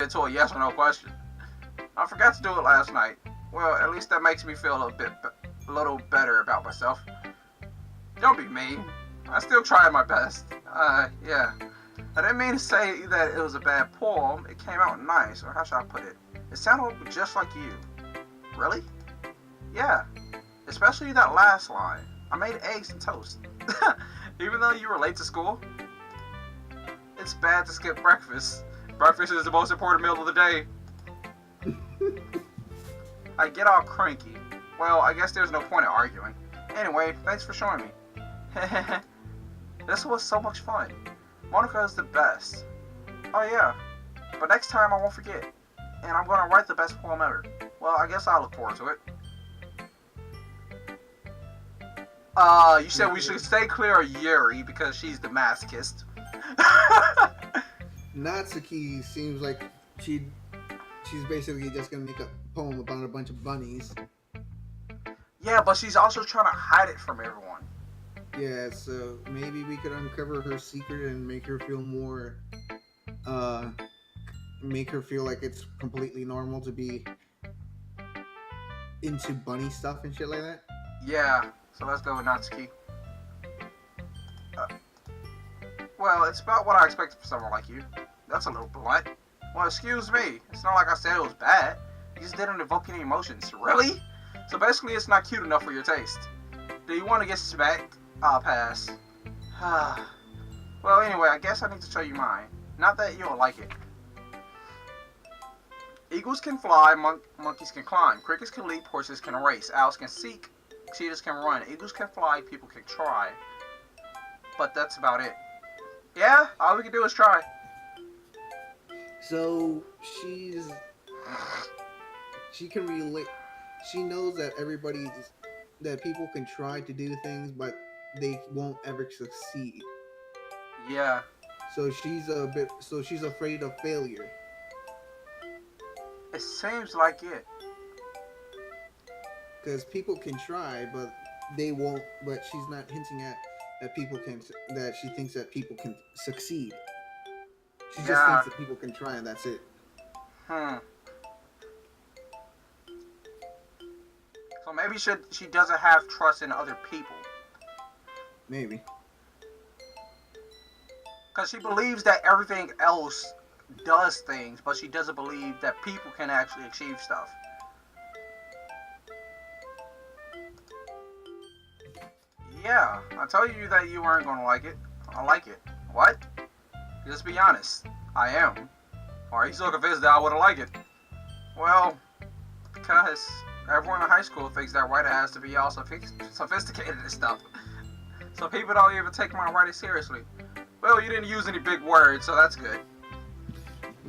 into a yes or no question. I forgot to do it last night. Well, at least that makes me feel a little better about myself. Don't be mean. I still tried my best. Yeah. I didn't mean to say that it was a bad poem. It came out nice, or how should I put it? It sounded just like you. Really? Yeah. Especially that last line. I made eggs and toast. Even though you were late to school? It's bad to skip breakfast. Breakfast is the most important meal of the day. I get all cranky. Well, I guess there's no point in arguing. Anyway, thanks for showing me. This was so much fun. Monica is the best. Oh yeah, but next time I won't forget. And I'm gonna write the best poem ever. Well, I guess I'll look forward to it. You said we should stay clear of Yuri because she's the masochist. Natsuki seems like she's basically just gonna make a poem about a bunch of bunnies. Yeah, but she's also trying to hide it from everyone. Yeah, so maybe we could uncover her secret and make her feel more, make her feel like it's completely normal to be into bunny stuff and shit like that. Yeah, so let's go with Natsuki. Well, it's about what I expected for someone like you. That's a little blunt. Well, excuse me. It's not like I said it was bad. You just didn't evoke any emotions. Really? So basically, it's not cute enough for your taste. Do you want to get smacked? I'll pass. Well, anyway, I guess I need to show you mine. Not that you'll like it. Eagles can fly, monkeys can climb, crickets can leap, horses can race, owls can seek, cheetahs can run, eagles can fly, people can try. But that's about it. Yeah, all we can do is try. So she can relate. She knows that that people can try to do things, but they won't ever succeed. Yeah. So she's afraid of failure. It seems like it. Because people can try, but they won't. But she's not hinting at that people can. That she thinks that people can succeed. She just thinks that people can try, and that's it. So maybe she doesn't have trust in other people. Maybe. Because she believes that everything else does things, but she doesn't believe that people can actually achieve stuff. Yeah, I told you that you weren't going to like it. I like it. What? Just be honest. I am. Or are you so convinced that I wouldn't like it? Well, because everyone in high school thinks that writer has to be all sophisticated and stuff. So people don't even take my writing seriously. Well, you didn't use any big words, so that's good.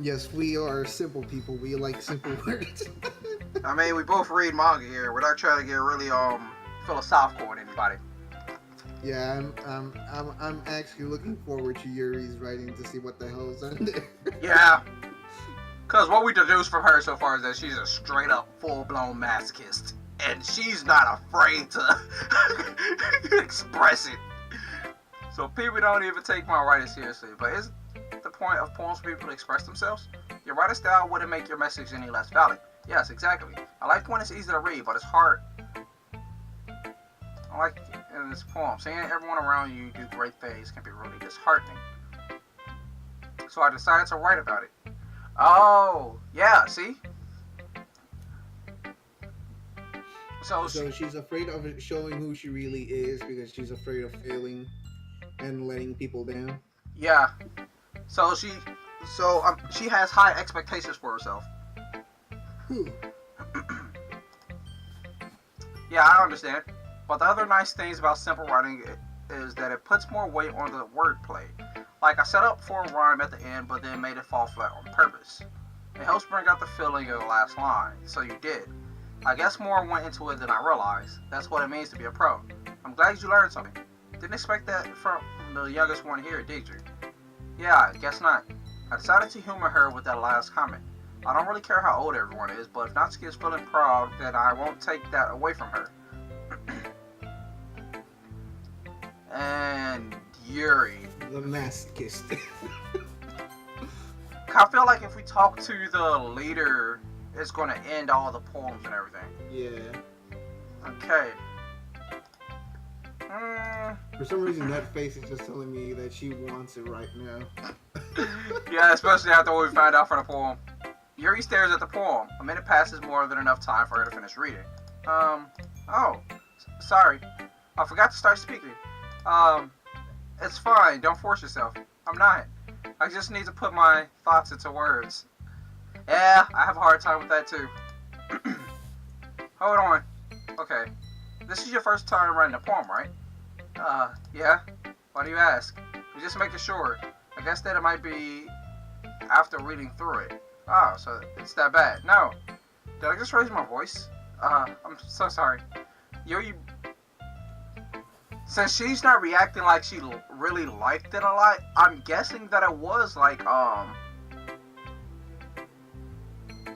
Yes, we are simple people. We like simple words. I mean, we both read manga here. We're not trying to get really philosophical with anybody. Yeah, I'm actually looking forward to Yuri's writing to see what the hell is on there. Yeah. Because what we deduced from her so far is that she's a straight up full-blown masochist. And she's not afraid to express it. So people don't even take my writing seriously. But isn't the point of poems for people to express themselves? Your writing style wouldn't make your message any less valid. Yes, exactly. I like when it's easy to read, but it's hard. I like in this poem, seeing everyone around you do great things can be really disheartening. So I decided to write about it. Oh, yeah, see? So she's afraid of showing who she really is because she's afraid of failing and letting people down. Yeah. So she has high expectations for herself. Yeah, I understand. But the other nice things about simple writing is that it puts more weight on the wordplay. Like I set up for a rhyme at the end, but then made it fall flat on purpose. It helps bring out the feeling of the last line, so you did. I guess more went into it than I realized. That's what it means to be a pro. I'm glad you learned something. Didn't expect that from the youngest one here, did you? Yeah, I guess not. I decided to humor her with that last comment. I don't really care how old everyone is, but if Natsuki is feeling proud, then I won't take that away from her. And Yuri. The masochist. I feel like if we talk to the leader, it's going to end all the poems and everything. Yeah. Okay. For some reason, that face is just telling me that she wants it right now. Yeah, especially after what we found out from the poem. Yuri stares at the poem. A minute passes, more than enough time for her to finish reading. Oh, sorry. I forgot to start speaking. It's fine. Don't force yourself. I'm not. I just need to put my thoughts into words. Yeah, I have a hard time with that too. Hold on. Okay. This is your first time writing a poem, right? Yeah. Why do you ask? I'm just making sure. I guess that it might be after reading through it. Oh, so it's that bad. No. Did I just raise my voice? I'm so sorry. You since she's not reacting like she really liked it a lot, I'm guessing that it was like,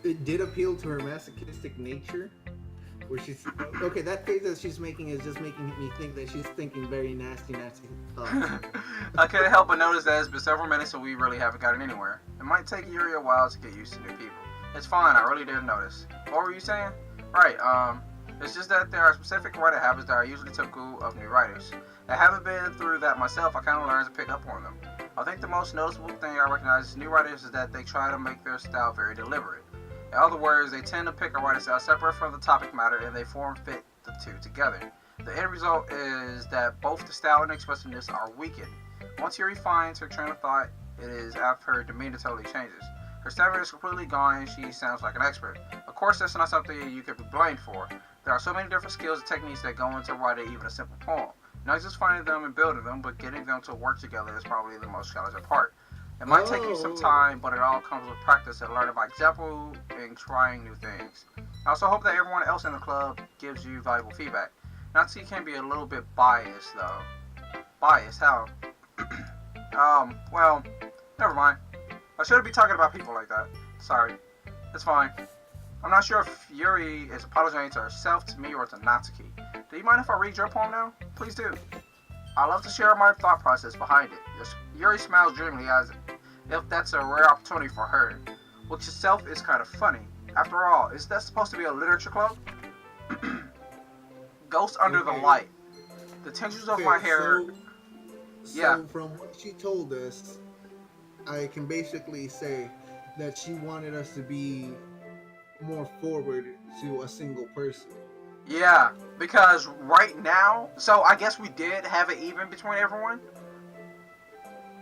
It did appeal to her masochistic nature, where she's okay. That face that she's making is just making me think that she's thinking very nasty thoughts. I couldn't help but notice that it's been several minutes and we really haven't gotten anywhere. It might take Yuri a while to get used to new people. It's fine, I really didn't notice. What were you saying? Right, it's just that there are specific writing habits that are usually typical of new writers. I haven't been through that myself, I kind of learned to pick up on them. I think the most noticeable thing I recognize in new writers is that they try to make their style very deliberate. In other words, they tend to pick a writing style separate from the topic matter and they form fit the two together. The end result is that both the style and expressiveness are weakened. Once Yuri finds her train of thought, it is after her demeanor totally changes. Her stamina is completely gone and she sounds like an expert. Of course, that's not something you could be blamed for. There are so many different skills and techniques that go into writing even a simple poem. Not just finding them and building them, but getting them to work together is probably the most challenging part. It might take you some time, but it all comes with practice and learning by example and trying new things. I also hope that everyone else in the club gives you valuable feedback. Natsuki can be a little bit biased, though. Biased? How? Well, never mind. I shouldn't be talking about people like that. Sorry. It's fine. I'm not sure if Yuri is apologizing to herself, to me, or to Natsuki. Do you mind if I read your poem now? Please do. I love to share my thought process behind it. Yuri smiles dreamily as if that's a rare opportunity for her, which itself is kind of funny. After all, is that supposed to be a literature club? Ghost under the light. The tendrils of my hair. So from what she told us, I can basically say that she wanted us to be more forward to a single person. Yeah, because right now, so I guess we did have it even between everyone.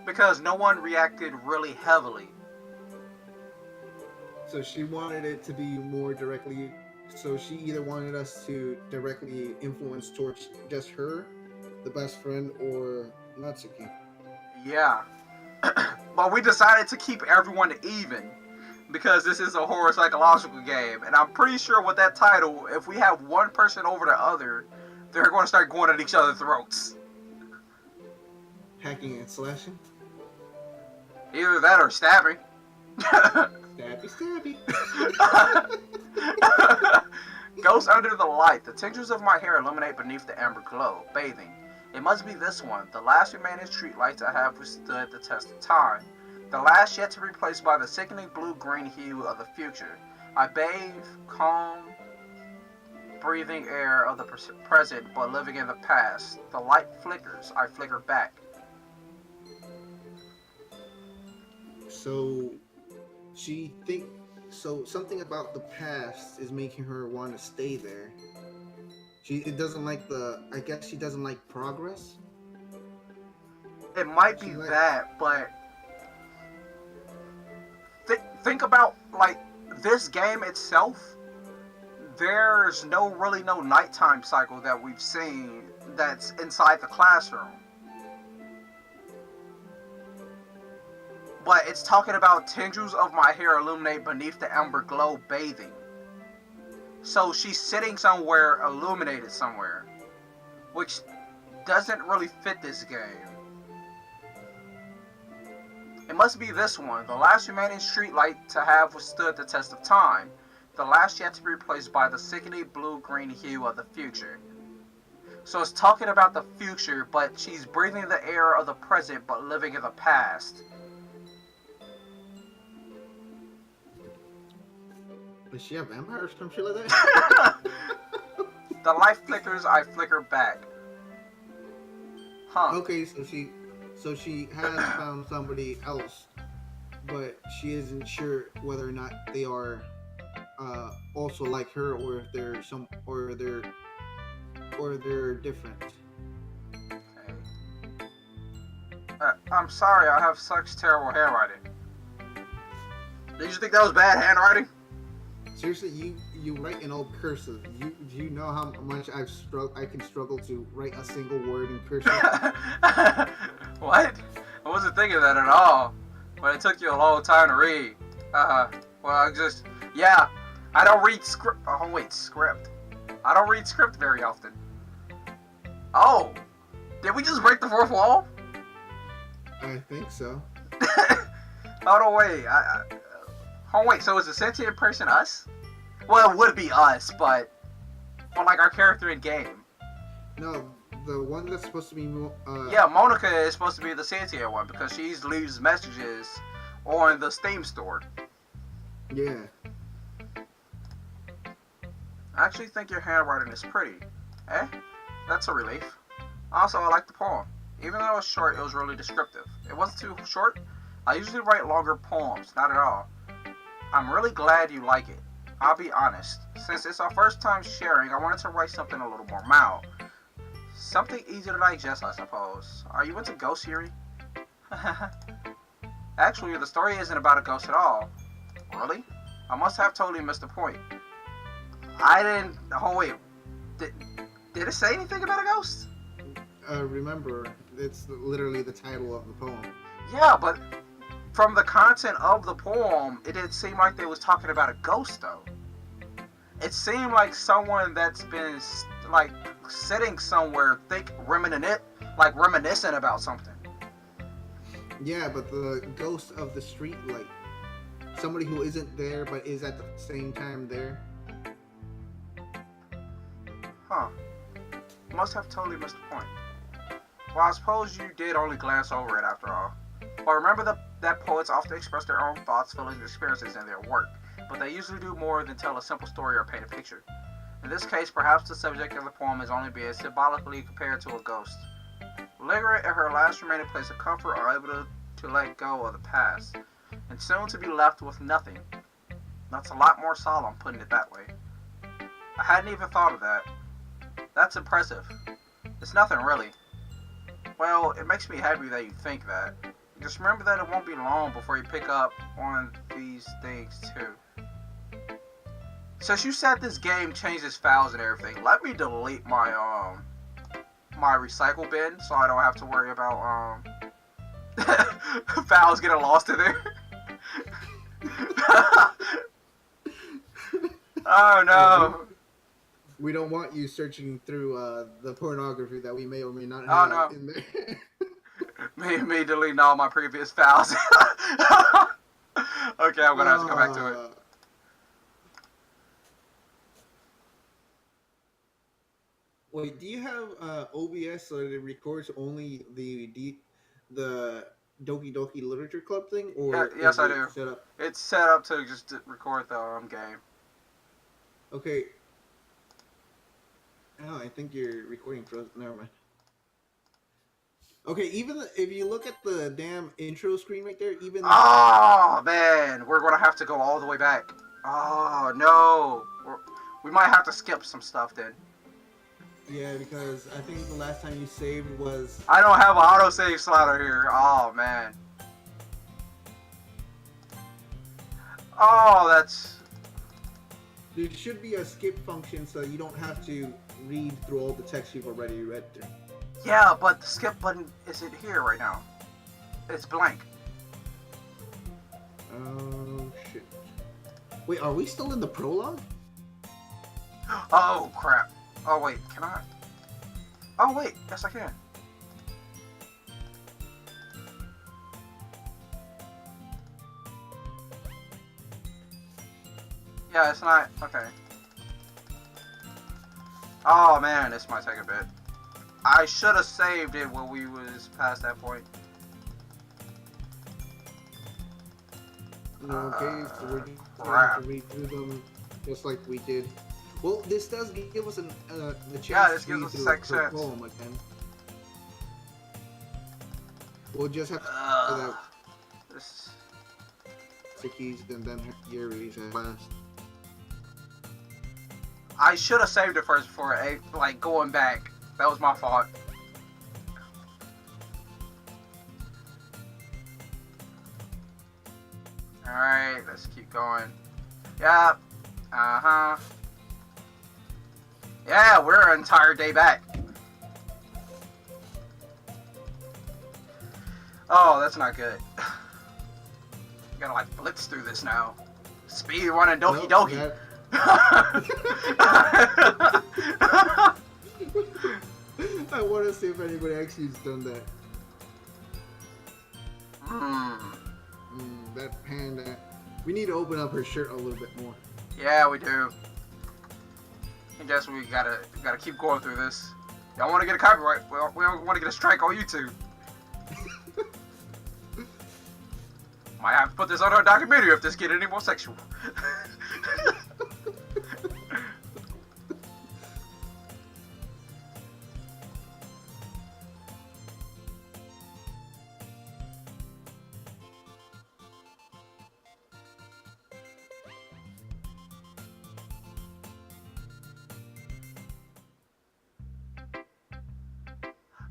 Because no one reacted really heavily. So she wanted it to be more directly. So she either wanted us to directly influence towards just her, the best friend, or Natsuki. Yeah. But we decided to keep everyone even. Because this is a horror psychological game. And I'm pretty sure with that title, if we have one person over the other, they're going to start going at each other's throats. Hacking and slashing? Either that or stabbing. Stabby, stabby. Ghost under the light. The tendrils of my hair illuminate beneath the amber glow, bathing. It must be this one, the last remaining streetlight to have withstood the test of time. The last yet to be replaced by the sickening blue-green hue of the future. I bathe, calm, breathing air of the present, but living in the past. The light flickers. I flicker back. So so something about the past is making her want to stay there. It doesn't like I guess she doesn't like progress. It might be that, but think about like this game itself. There's really no nighttime cycle that we've seen that's inside the classroom. But it's talking about tendrils of my hair illuminate beneath the amber glow bathing. So she's sitting somewhere illuminated somewhere, which doesn't really fit this game. It must be this one, the last remaining streetlight to have withstood the test of time, the last yet to be replaced by the sickening blue-green hue of the future. So it's talking about the future, but she's breathing the air of the present but living in the past. Is she a vampire or some shit like that? The light flickers, I flicker back. Huh. Okay, so she has found somebody else, but she isn't sure whether or not they are also like her, or if they're or they're different. Okay. I'm sorry, I have such terrible handwriting. Did you think that was bad handwriting? Seriously, you write in all cursive. You know how much I can struggle to write a single word in cursive. What? I wasn't thinking that at all. But it took you a long time to read. Yeah, I don't read script. Oh wait, script. I don't read script very often. Oh, did we just break the fourth wall? I think so. Oh no, wait. Oh wait, so is the sentient person us? Well, it would be us, but like our character in game. No, the one that's supposed to be. Yeah, Monica is supposed to be the sentient one because she leaves messages on the Steam store. Yeah. I actually think your handwriting is pretty. Eh? That's a relief. Also, I like the poem. Even though it was short, it was really descriptive. It wasn't too short. I usually write longer poems, not at all. I'm really glad you like it. I'll be honest. Since it's our first time sharing, I wanted to write something a little more mild. Something easy to digest, I suppose. Are you into ghost theory? Actually, the story isn't about a ghost at all. Really? I must have totally missed the point. I didn't... Oh, wait. Did it say anything about a ghost? Remember, it's literally the title of the poem. Yeah, but from the content of the poem, it didn't seem like they was talking about a ghost, though. It seemed like someone that's been, like, sitting somewhere, reminiscent about something. Yeah, but the ghost of the street light. Somebody who isn't there, but is at the same time there. Huh. Must have totally missed the point. Well, I suppose you did only glance over it after all. But remember that poets often express their own thoughts, feelings, and experiences in their work, but they usually do more than tell a simple story or paint a picture. In this case, perhaps the subject of the poem is only being symbolically compared to a ghost. Lingering at her last remaining place of comfort, are able to let go of the past, and soon to be left with nothing. That's a lot more solemn, putting it that way. I hadn't even thought of that. That's impressive. It's nothing really. Well, it makes me happy that you think that. Just remember that it won't be long before you pick up on these things too. Since you said this game changes files and everything, let me delete my my recycle bin so I don't have to worry about files getting lost in there. Oh no. We don't want you searching through the pornography that we may or may not have in there. me deleting all my previous files. Okay, I'm gonna have to go back to it. Wait, do you have OBS so that it records only the Doki Doki Literature Club thing, or Yeah, yes, I do. Set up? It's set up to just record the game. Okay. Oh, I think your recording froze. Never mind. Okay, even if you look at the damn intro screen right there, even... Oh, man. We're going to have to go all the way back. Oh, no. We might have to skip some stuff then. Yeah, because I think the last time you saved was... I don't have an autosave slider here. Oh, man. Oh, that's... There should be a skip function so you don't have to read through all the text you've already read through. Yeah, but the skip button isn't here right now. It's blank. Oh, shit. Wait, are we still in the prologue? Oh, crap. Oh, wait, can I? Oh, wait, yes, I can. Yeah, it's not, okay. Oh, man, this might take a bit. I should have saved it when we was past that point. Okay, so we're just going crap. to read through them just like we did. Well, this does give us the Yeah, chance this to gives read us a through second her chance. poem again. We'll just have to say that This. Natsuki's and then Yuri's at last. I should have saved it first before like going back. That was my fault. Alright, let's keep going. Yeah. Uh-huh. Yeah, we're an entire day back. Oh, that's not good. You gotta like blitz through this now. Speed running Doki Doki. I want to see if anybody actually has done that. That panda. We need to open up her shirt a little bit more. Yeah, we do. I guess we gotta keep going through this. Y'all want to get a copyright? We don't want to get a strike on YouTube. Might have to put this on our documentary if this get any more sexual.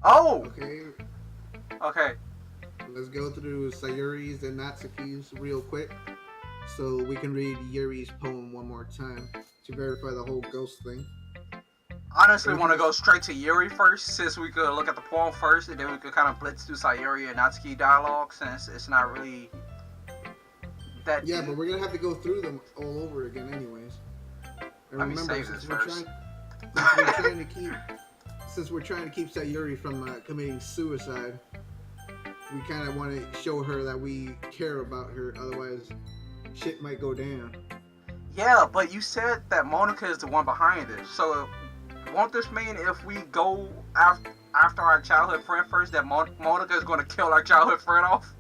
Oh! Okay. Let's go through Sayuri's and Natsuki's real quick so we can read Yuri's poem one more time to verify the whole ghost thing. Honestly, want to go straight to Yuri first, since we could look at the poem first, and then we could kind of blitz through Sayuri and Natsuki dialogue, since it's not really that Yeah, deep. but we're going to have to go through them all over again anyways. And Let me remember, save this first. Since we're trying to keep Sayuri from committing suicide, we kind of want to show her that we care about her, otherwise shit might go down. Yeah, but you said that Monica is the one behind this, so won't this mean if we go after our childhood friend first, that Monica is going to kill our childhood friend off?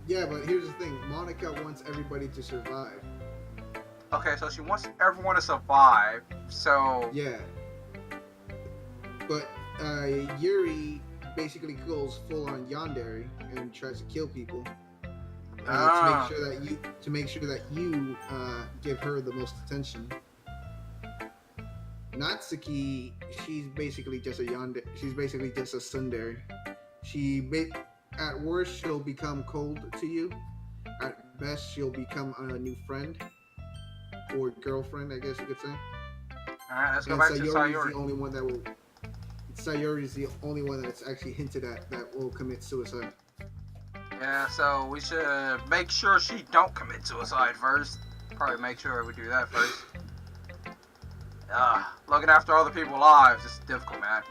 Yeah, but here's the thing. Monica wants everybody to survive. Okay, so she wants everyone to survive, so... Yeah. But Yuri basically goes full on yandere and tries to kill people to make sure that you give her the most attention. Natsuki, she's basically just a yandere. She's basically just a tsundere. At worst, she'll become cold to you. At best, she'll become a new friend or girlfriend, I guess you could say. All right, let's go back to Sayuri. Sayuri is the only one that's actually hinted at that will commit suicide. Yeah, so we should make sure she don't commit suicide first. Probably make sure we do that first. Looking after other people's lives is difficult, man.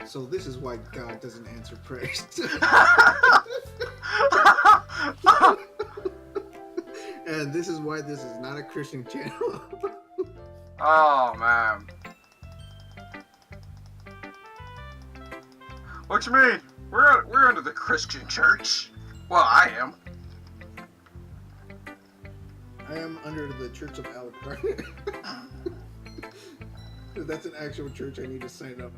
So this is why God doesn't answer prayers. And this is why this is not a Christian channel. Oh, man. What you mean? We're under the Christian church. Well, I am. I am under the Church of Alucard. That's an actual church I need to sign up.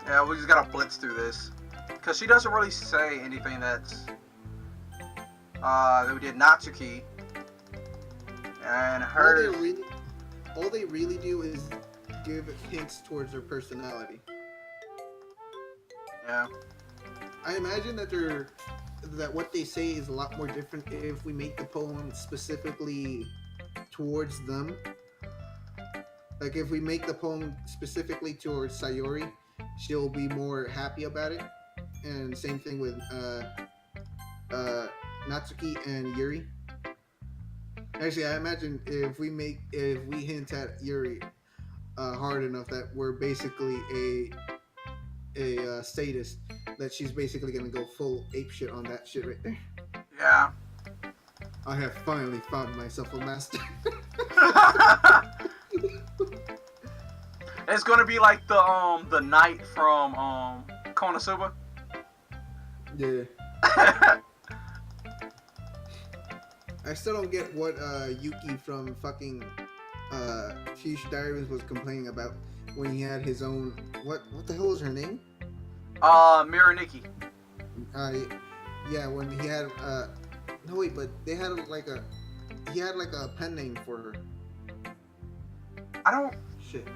Yeah, we just gotta blitz through this. Because she doesn't really say anything that's... that we did Natsuki. And her... All they really do is give hints towards her personality. Yeah. I imagine that what they say is a lot more different if we make the poem specifically towards them. Like if we make the poem specifically towards Sayuri, she'll be more happy about it. And same thing with Natsuki and Yuri. Actually, I imagine if we hint at Yuri hard enough that we're basically a sadist, that she's basically gonna go full ape shit on that shit right there. Yeah. I have finally found myself a master. It's gonna be like the knight from Konosuba. Yeah. I still don't get what Yuki from fucking Fuchsia Diaries was complaining about when he had his own. What the hell was her name? Mirror Nikki. Uh, yeah, when he had no wait, but they had like a he had like a pen name for her. I don't Shit.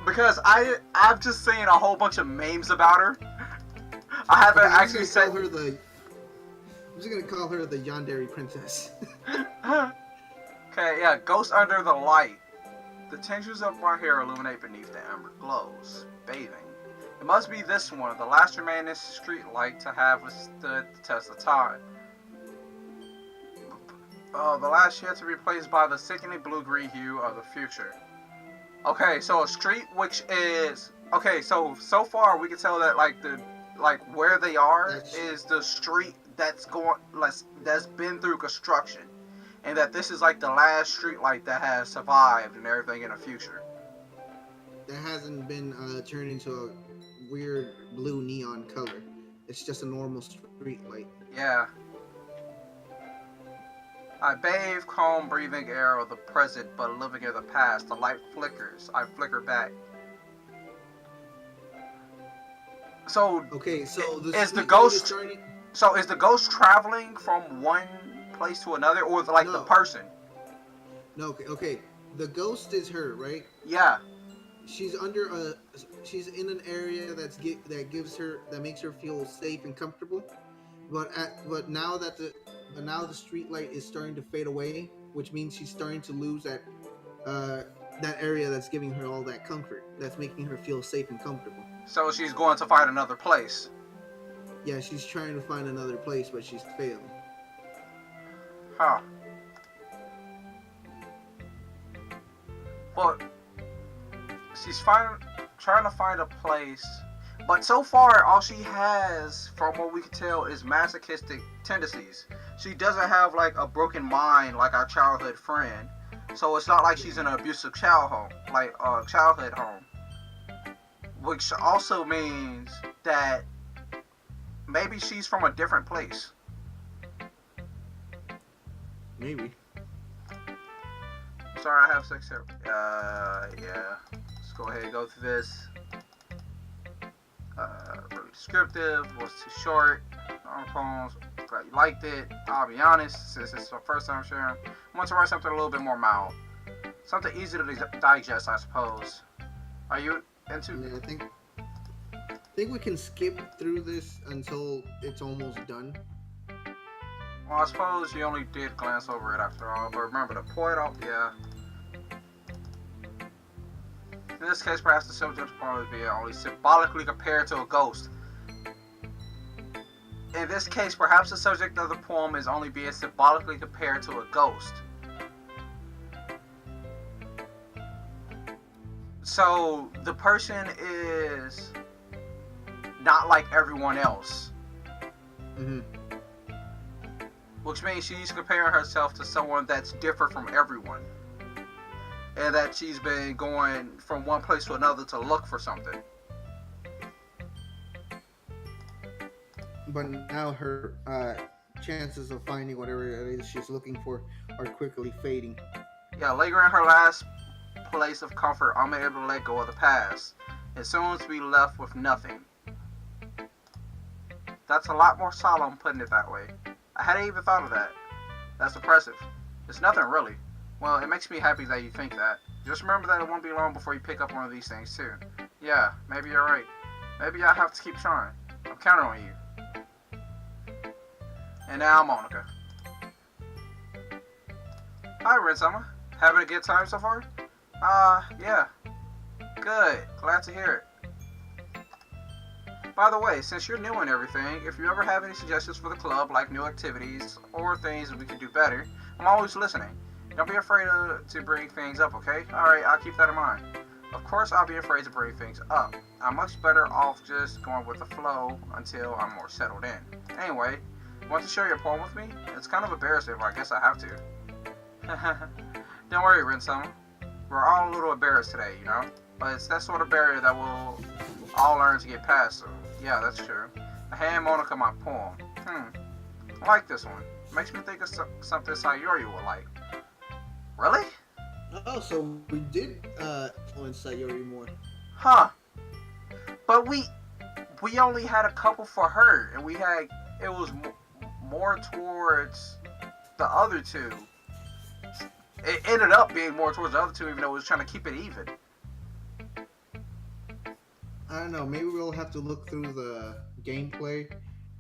because I've just seen a whole bunch of memes about her. I haven't Okay, actually said. I'm just gonna call her the Yandere Princess. Okay, yeah, Ghost Under the Light. The tinges of my hair illuminate beneath the amber glows, bathing. It must be this one, the last remaining street light to have withstood the test of time. The last yet to be replaced by the sickening blue-green hue of the future. Okay, so a street which is so far we can tell that where they are is the street that's been through construction, and that this is like the last street light that has survived and everything in the future. That hasn't been turned into a weird blue neon color. It's just a normal street light. Yeah. I bathe, calm, breathing air of the present, but living in the past. The light flickers. I flicker back. So okay, so is the ghost? So is the ghost traveling from one place to another, or the person? No. Okay. The ghost is her, right? Yeah. She's she's in an area that makes her feel safe and comfortable. But now the street light is starting to fade away, which means she's starting to lose that area that's giving her all that comfort, that's making her feel safe and comfortable. So she's going to find another place. Yeah, she's trying to find another place, but she's failing. Huh. But she's trying to find a place. But so far, all she has, from what we can tell, is masochistic tendencies. She doesn't have like a broken mind like our childhood friend. So it's not like she's in an abusive childhood home. Which also means that maybe she's from a different place. Maybe. Sorry, I have sex here. Yeah. Let's go ahead and go through this. Really descriptive, was too short. Long poems, glad you liked it. I'll be honest, since it's the first time sharing, I want to write something a little bit more mild. Something easy to digest, I suppose. Are you into? Yeah, I think we can skip through this until it's almost done. Well, I suppose you only did glance over it after all, but remember the point off, yeah. In this case, perhaps the subject will probably be only symbolically compared to a ghost. In this case, perhaps the subject of the poem is only being symbolically compared to a ghost. So, the person is not like everyone else. Mm-hmm. Which means she's comparing herself to someone that's different from everyone. And that she's been going from one place to another to look for something. But now her chances of finding whatever it is she's looking for are quickly fading. Yeah, lingering her last place of comfort, I'm able to let go of the past. As soon as we left with nothing. That's a lot more solemn putting it that way. I hadn't even thought of that. That's impressive. It's nothing really. Well, it makes me happy that you think that. Just remember that it won't be long before you pick up one of these things too. Yeah, maybe you're right. Maybe I have to keep trying. I'm counting on you. And now Monica. Hi, Red Summer. Having a good time so far? Yeah. Good. Glad to hear it. By the way, since you're new and everything, if you ever have any suggestions for the club, like new activities or things that we can do better, I'm always listening. Don't be afraid to bring things up, okay? Alright, I'll keep that in mind. Of course, I'll be afraid to bring things up. I'm much better off just going with the flow until I'm more settled in. Anyway, want to share your poem with me? It's kind of embarrassing, but I guess I have to. Don't worry, Rinsum. We're all a little embarrassed today, you know? But it's that sort of barrier that we'll all learn to get past, so yeah, that's true. I hand Monica my poem. I like this one. Makes me think of something Sayuri would like. Really? Oh, so we did influence Sayori more. Huh. But we only had a couple for her, and it was more towards the other two. It ended up being more towards the other two, even though it was trying to keep it even. I don't know. Maybe we'll have to look through the gameplay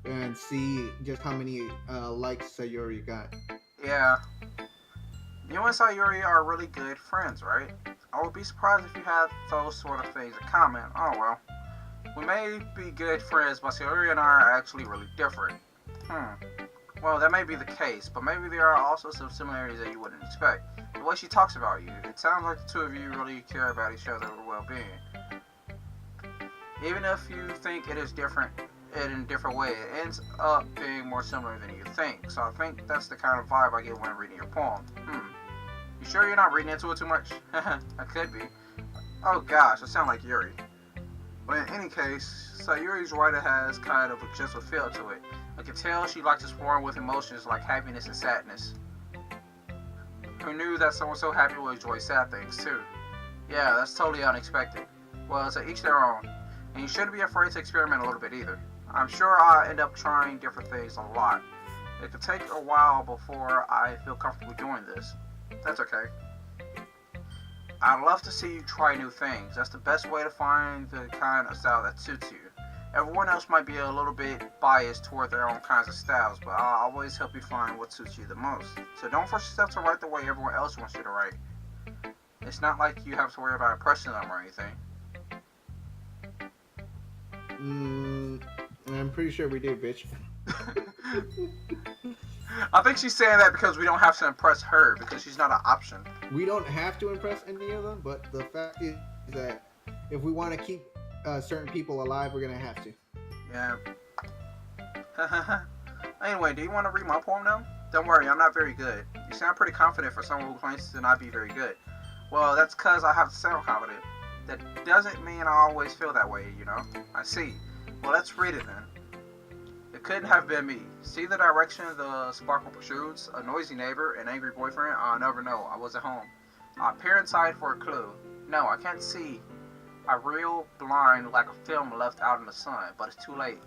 and see just how many likes Sayori got. Yeah. You and Sayuri are really good friends, right? I would be surprised if you had those sort of things in common. Oh well. We may be good friends, but Sayuri and I are actually really different. Hmm. Well, that may be the case, but maybe there are also some similarities that you wouldn't expect. The way she talks about you, it sounds like the two of you really care about each other's well-being. Even if you think it is different, in a different way, it ends up being more similar than you think. So I think that's the kind of vibe I get when reading your poem. You sure you're not reading into it too much? I could be. Oh gosh, I sound like Yuri. But in any case, Sayuri's writer has kind of a gentle feel to it. I can tell she likes exploring with emotions like happiness and sadness. Who knew that someone so happy would enjoy sad things too? Yeah, that's totally unexpected. Well, to each their own. And you shouldn't be afraid to experiment a little bit either. I'm sure I'll end up trying different things a lot. It could take a while before I feel comfortable doing this. That's okay. I'd love to see you try new things. That's the best way to find the kind of style that suits you. Everyone else might be a little bit biased toward their own kinds of styles, but I'll always help you find what suits you the most. So don't force yourself to write the way everyone else wants you to write. It's not like you have to worry about impressing them or anything. I'm pretty sure we do, bitch. I think she's saying that because we don't have to impress her, because she's not an option. We don't have to impress any of them, but the fact is that if we want to keep certain people alive, we're gonna have to. Yeah. Anyway, do you want to read my poem now? Don't worry, I'm not very good. You sound pretty confident for someone who claims to not be very good. Well, that's because I have to sound confident. That doesn't mean I always feel that way, you know? I see. Well, let's read it then. It couldn't have been me. See the direction the sparkle protrudes? A noisy neighbor, an angry boyfriend? I'll never know. I was at home. I peer inside for a clue. No, I can't see. I reel blind like a film left out in the sun, but it's too late.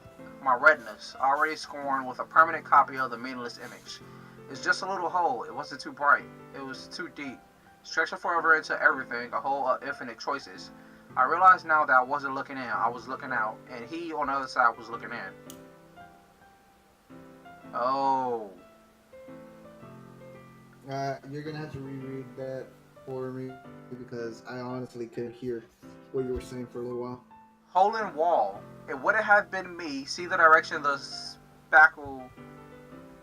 My retinas, already scorned with a permanent copy of the meaningless image. It's just a little hole. It wasn't too bright. It was too deep. Stretching forever into everything, a hole of infinite choices. I realize now that I wasn't looking in, I was looking out, and he on the other side was looking in. Oh. You're gonna have to reread that for me because I honestly couldn't hear what you were saying for a little while. Hole in wall. It wouldn't have been me. See the direction the spackle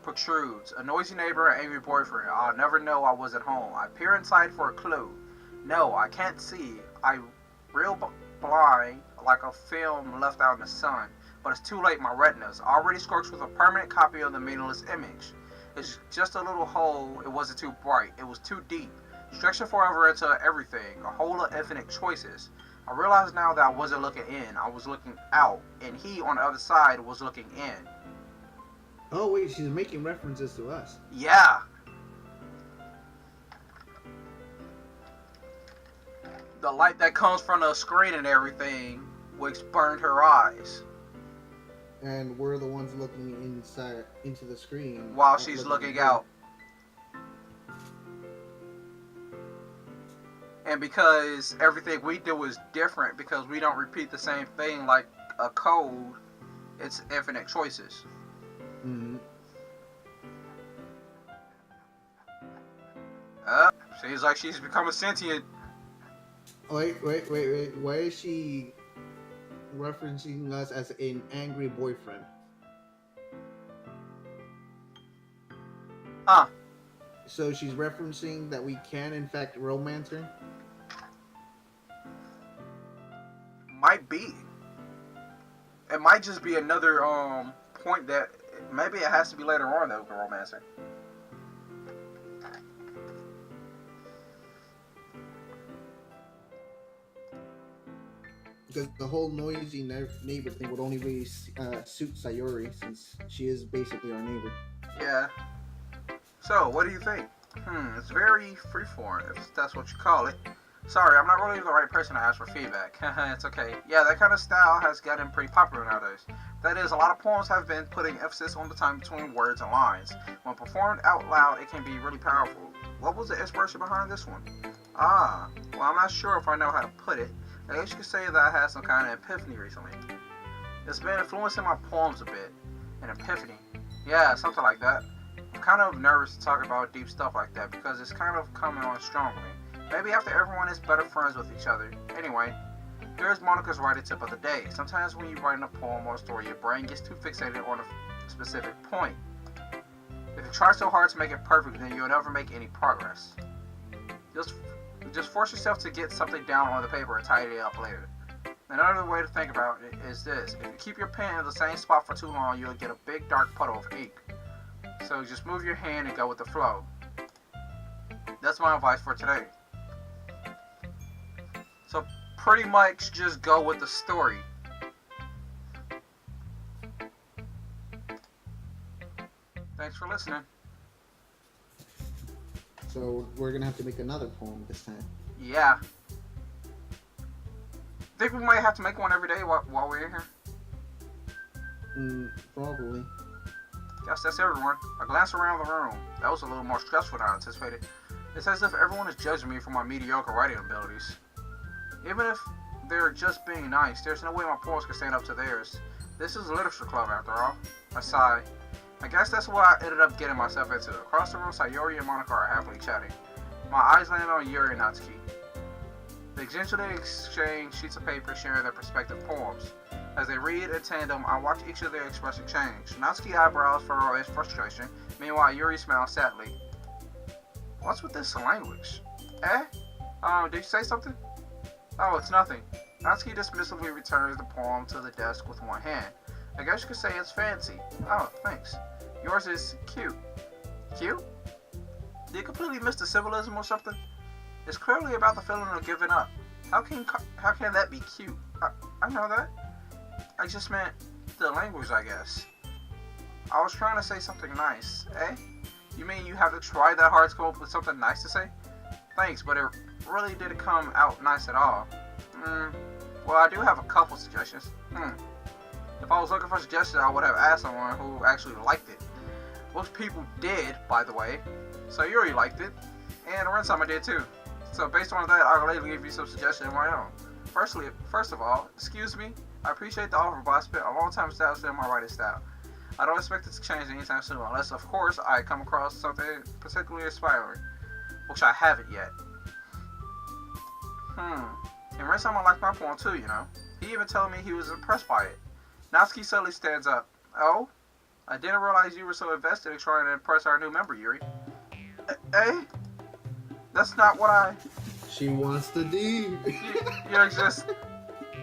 protrudes. A noisy neighbor, an angry boyfriend. I'll never know I was at home. I peer inside for a clue. No, I can't see. I reel blind like a film left out in the sun. But it's too late, my retinas, already scorched with a permanent copy of the meaningless image. It's just a little hole, it wasn't too bright, it was too deep. Stretching forever into everything, a hole of infinite choices. I realize now that I wasn't looking in, I was looking out, and he on the other side was looking in. Oh wait, she's making references to us. Yeah. The light that comes from the screen and everything, which burned her eyes. And we're the ones looking inside into the screen while she's looking out. And because everything we do is different, because we don't repeat the same thing like a code, it's infinite choices. Mm-hmm. Seems like she's becoming sentient. Wait. Why is she referencing us as an angry boyfriend? So she's referencing that we can in fact romance her? Might be. It might just be another point that maybe it has to be later on that we can romance her. Because the whole noisy neighbor thing would only really suit Sayori since she is basically our neighbor. Yeah. So, what do you think? It's very freeform, if that's what you call it. Sorry, I'm not really the right person to ask for feedback. It's okay. Yeah, that kind of style has gotten pretty popular nowadays. That is, a lot of poems have been putting emphasis on the time between words and lines. When performed out loud, it can be really powerful. What was the inspiration behind this one? Well, I'm not sure if I know how to put it. I guess you could say that I had some kind of epiphany recently. It's been influencing my poems a bit. An epiphany. Yeah, something like that. I'm kind of nervous to talk about deep stuff like that because it's kind of coming on strongly. Maybe after everyone is better friends with each other. Anyway, here's Monica's writing tip of the day. Sometimes when you're writing a poem or a story, your brain gets too fixated on a specific point. If you try so hard to make it perfect, then you'll never make any progress. Just force yourself to get something down on the paper and tidy it up later. Another way to think about it is this. If you keep your pen in the same spot for too long, you'll get a big dark puddle of ink. So just move your hand and go with the flow. That's my advice for today. So pretty much just go with the story. Thanks for listening. So we're gonna have to make another poem this time. Yeah. Think we might have to make one every day while we're in here? Probably. Guess that's everyone. I glanced around the room. That was a little more stressful than I anticipated. It's as if everyone is judging me for my mediocre writing abilities. Even if they're just being nice, there's no way my poems can stand up to theirs. This is a literature club after all. I sigh. I guess that's what I ended up getting myself into. Across the room, Sayori and Monica are happily chatting. My eyes land on Yuri and Natsuki. They gingerly exchange sheets of paper sharing their respective poems. As they read in tandem, I watch each of their expressions change. Natsuki's eyebrows furrow his frustration. Meanwhile, Yuri smiles sadly. What's with this language? Did you say something? Oh, it's nothing. Natsuki dismissively returns the poem to the desk with one hand. I guess you could say it's fancy. Oh, thanks. Yours is cute. Cute? Did you completely miss the symbolism or something? It's clearly about the feeling of giving up. How can that be cute? I know that. I just meant the language, I guess. I was trying to say something nice. You mean you have to try that hard to come up with something nice to say? Thanks, but it really didn't come out nice at all. Well, I do have a couple suggestions. If I was looking for suggestions, I would have asked someone who actually liked it. Most people did, by the way. So Yuri liked it, and Rensama did too. So based on that, I'll later give you some suggestions of my own. First of all, excuse me, I appreciate the offer, but I spent a long time establishing my writing style. I don't expect it to change anytime soon, unless, of course, I come across something particularly inspiring, which I haven't yet. And Rensama liked my poem too, you know. He even told me he was impressed by it. Natsuki suddenly stands up. Oh? I didn't realize you were so invested in trying to impress our new member, Yuri. That's not what I... She wants the D.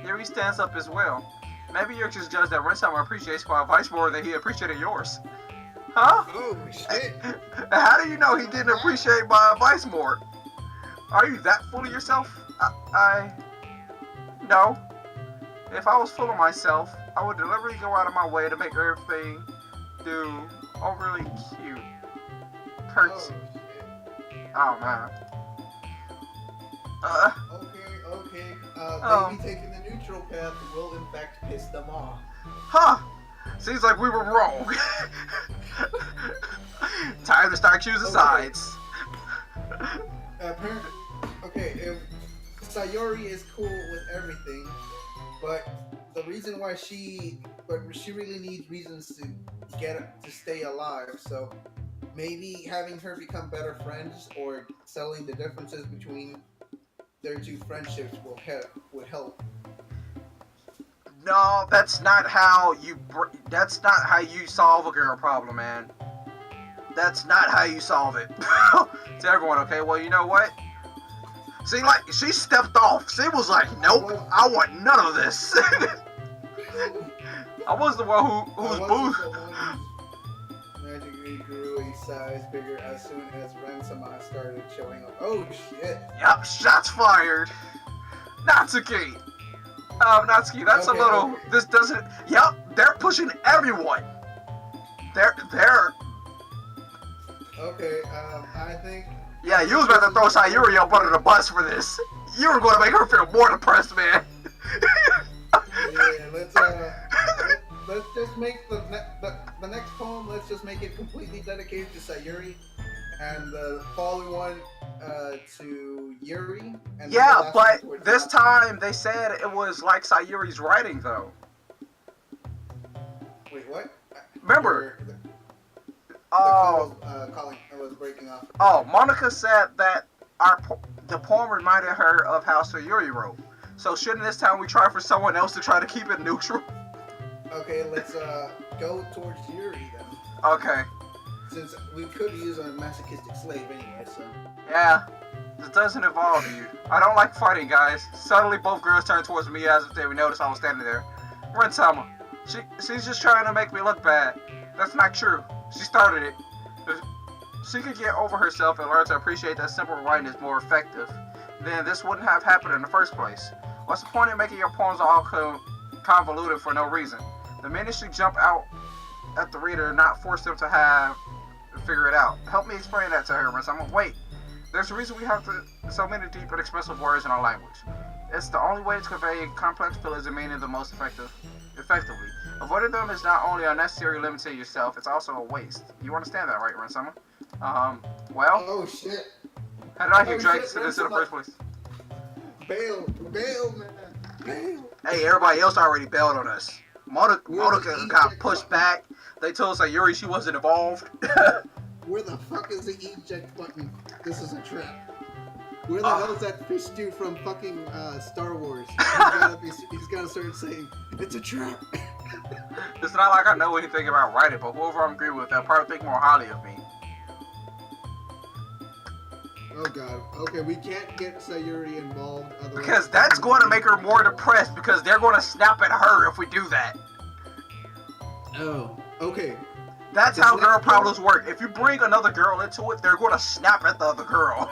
Yuri stands up as well. Maybe you're just judged that Rensama appreciates my advice more than he appreciated yours. Huh? Oh, shit. How do you know he didn't appreciate my advice more? Are you that full of yourself? No. If I was full of myself, I would deliberately go out of my way to make everything do overly cute. Curtsy. Oh, man. Okay. Maybe taking the neutral path will in fact piss them off. Huh. Seems like we were wrong. Time to start choosing sides. Apparently, if Sayori is cool with everything, but the reason why she really needs reasons to stay alive, so maybe having her become better friends or settling the differences between their two friendships would help. No, that's not how you solve a girl problem, man. That's not how you solve it. To everyone, okay? Well, you know what? See, like, she stepped off. She was like, nope, I want none of this. I was the one who was booed. Magically grew a size bigger as soon as Rensama started showing up. Oh, shit. Yep, shots fired. Natsuki. Natsuki, that's Okay, a little... okay. This doesn't... Yep, they're pushing everyone. They're... Okay, I think. Yeah, you was about to throw Sayuri up under the bus for this. You were going to make her feel more depressed, man. Yeah, let's just make the next poem. Let's just make it completely dedicated to Sayuri, and the following one to Yuri, and then the Yeah, last one but towards this Natsuki. time they said it was like Sayuri's writing, though. Wait, what? Remember, The call uh, was calling. It was breaking off. oh, Monica said that the poem reminded her of how Sayuri wrote. So shouldn't this time we try for someone else to try to keep it neutral? Okay, let's go towards Yuri then. Okay, Since we could use a masochistic slave anyway, so. yeah. This doesn't involve you. I don't like fighting, guys. Suddenly both girls turned towards me as if they would notice I was standing there. Rensama, she's just trying to make me look bad. That's not true. She started it. If she could get over herself and learn to appreciate that simple writing is more effective, then this wouldn't have happened in the first place. What's the point of making your poems all convoluted for no reason? The minute she jump out at the reader, not force them to figure it out. Help me explain that to her, Rensama. Wait. There's a reason we have so many deep and expressive words in our language. It's the only way to convey complex feelings and meaning the most effectively. Avoiding them is not only unnecessary, limiting yourself, it's also a waste. You understand that, right, Rensama? Well, Oh shit! how did I get Oh, dragged shit, to this in the first place? Bail, man, bail. Hey, everybody else already bailed on us. Monica got pushed back. They told us Yuri she wasn't involved. Where the fuck is the eject button? This is a trap. Where the hell is that fish dude from fucking Star Wars? He's gotta start saying, it's a trap. It's not like I know anything about writing, but whoever I'm agreeing with, they'll probably think more highly of me. Oh god. Okay, we can't get Sayuri involved. Because that's going to make her more depressed, because they're going to snap at her if we do that. Oh, okay. That's how girl problems work. If you bring another girl into it, they're going to snap at the other girl.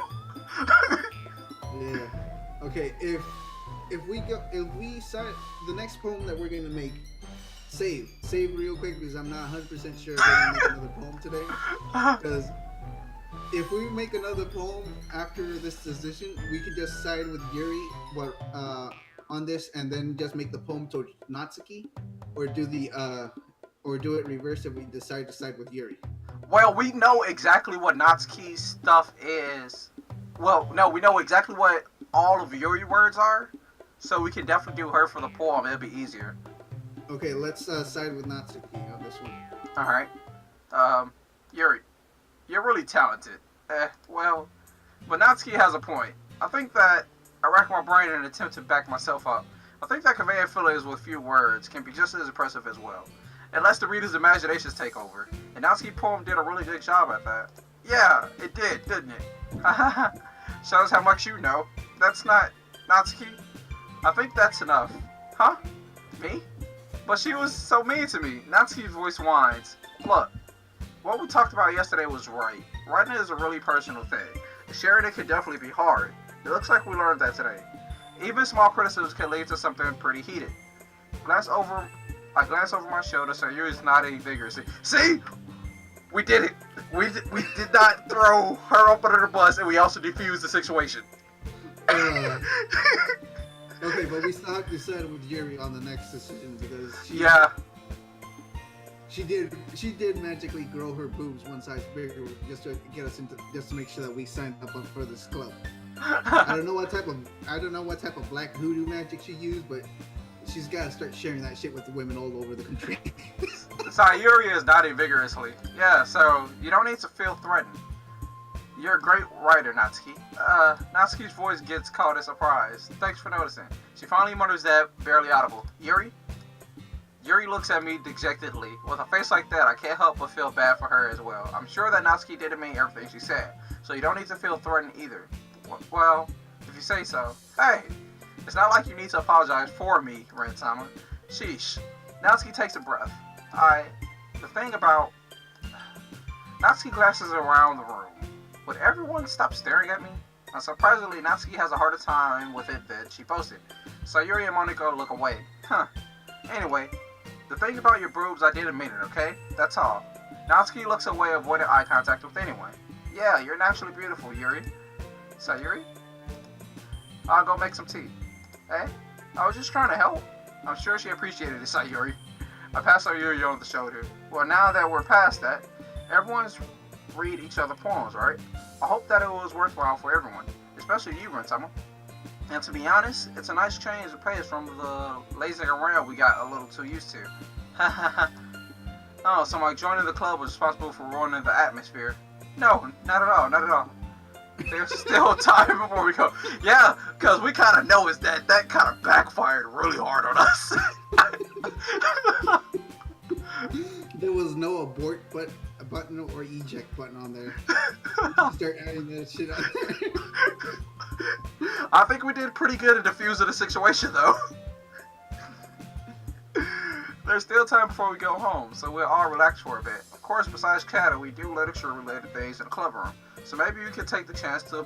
Yeah. Okay. If we sign the next poem that we're gonna make, save real quick because I'm not 100% sure if we're gonna make another poem today. Because if we make another poem after this decision, we could just side with Yuri, on this, and then just make the poem towards Natsuki, or do it reverse if we decide to side with Yuri. Well, we know exactly what Natsuki's stuff is. Well, no, we know exactly what all of Yuri words are, so we can definitely do her for the poem. It'll be easier. Okay, let's side with Natsuki on this one. All right. Yuri, you're really talented. Well, but Natsuki has a point. I think that I rack my brain in an attempt to back myself up. I think that conveying feelings with few words can be just as impressive as well. It lets the reader's imaginations take over. And Natsuki's poem did a really good job at that. Yeah, it did, didn't it? Shows how much you know. That's not Natsuki. I think that's enough. Huh? Me? But she was so mean to me. Natsuki's voice whines. Look, what we talked about yesterday was right. Writing is a really personal thing. Sharing it can definitely be hard. It looks like we learned that today. Even small criticisms can lead to something pretty heated. I glance over my shoulder, so Yuri's nodding vigorously. See? We did it. We did not throw her up under the bus, and we also defused the situation. Okay, but we still have to settle with Yuri on the next decision because she did magically grow her boobs one size bigger just to get us just to make sure that we signed up for this club. I don't know what type of black voodoo magic she used, but she's got to start sharing that shit with the women all over the country. Sayuri is nodding vigorously. Yeah, so you don't need to feel threatened. You're a great writer, Natsuki. Natsuki's voice gets caught in surprise. Thanks for noticing. She finally mutters that, barely audible. Yuri? Yuri looks at me dejectedly. With a face like that, I can't help but feel bad for her as well. I'm sure that Natsuki didn't mean everything she said, so you don't need to feel threatened either. Well, if you say so. Hey, it's not like you need to apologize for me, Rensama. Sheesh. Natsuki takes a breath. The thing about... Natsuki glances around the room. Would everyone stop staring at me? Surprisingly, Natsuki has a harder time with it than she posted. So Yuri and Monica look away. Huh. Anyway, the thing about your boobs, I didn't mean it, okay? That's all. Natsuki looks away, avoiding eye contact with anyone. Yeah, you're naturally beautiful, Yuri. Sayuri? I'll go make some tea. Eh? I was just trying to help. I'm sure she appreciated it, Sayuri. I passed Sayuri on the shoulder. Well, now that we're past that, everyone's read each other poems, right? I hope that it was worthwhile for everyone, especially you, Rentama. And to be honest, it's a nice change of pace from the lazing around we got a little too used to. Oh, so my joining the club was responsible for ruining the atmosphere. No, not at all, not at all. There's still time before we go. Yeah, because we kind of noticed that kind of backfired really hard on us. There was no abort button or eject button on there. Start adding that shit on there. I think we did pretty good at diffusing the situation, though. There's still time before we go home, so we'll all relax for a bit. Of course, besides Kata, we do literature-related things in the club room, so maybe you can take the chance to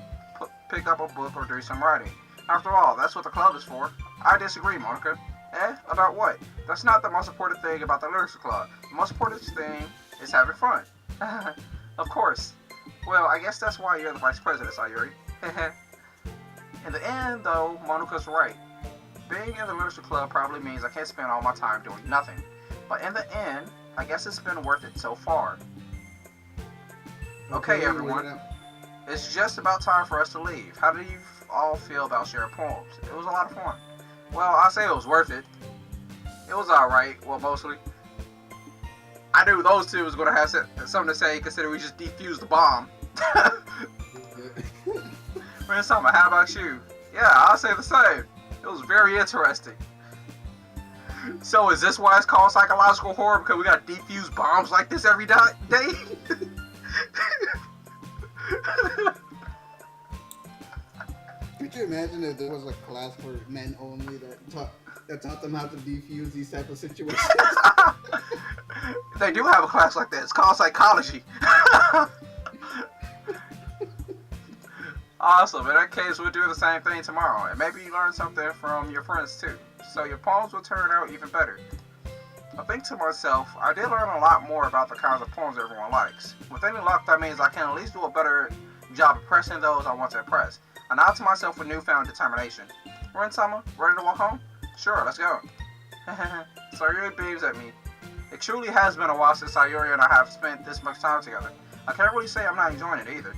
pick up a book or do some writing. After all, that's what the club is for. I disagree, Monica. Eh? About what? That's not the most important thing about the literature club. The most important thing is having fun. Of course. Well, I guess that's why you're the vice president, Sayuri. In the end, though, Monika's right. Being in the literature club probably means I can't spend all my time doing nothing. But in the end, I guess it's been worth it so far. Okay, everyone. It's just about time for us to leave. How do you all feel about sharing poems? It was a lot of fun. Well, I say it was worth it. It was alright, well, mostly. I knew those two was going to have something to say, considering we just defused the bomb. Rensama, how about you? Yeah, I'll say the same. It was very interesting. So is this why it's called psychological horror? Because we got defused bombs like this every day? Could you imagine if there was a class for men only that taught them how to defuse these type of situations? They do have a class like that. It's called psychology. Awesome. In that case, we'll do the same thing tomorrow. And maybe you learn something from your friends too. So your poems will turn out even better. I think to myself, I did learn a lot more about the kinds of poems everyone likes. With any luck, that means I can at least do a better job of pressing those I want to impress. I nod to myself with newfound determination. Ren-sama, ready to walk home? Sure, let's go. Sayuri beams at me. It truly has been a while since Sayuri and I have spent this much time together. I can't really say I'm not enjoying it either.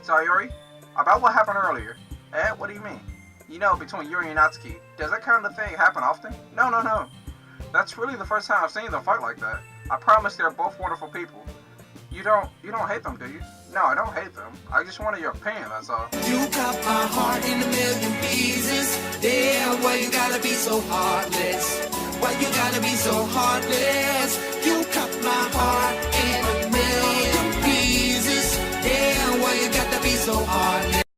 Sayuri, about what happened earlier. Eh, what do you mean? You know, between Yuri and Natsuki, does that kind of thing happen often? No. That's really the first time I've seen them fight like that. I promise they're both wonderful people. You don't hate them, do you? No, I don't hate them. I just wanted your opinion, that's all. You cut my heart in a million pieces. Damn, why you gotta be so heartless? Why you gotta be so heartless?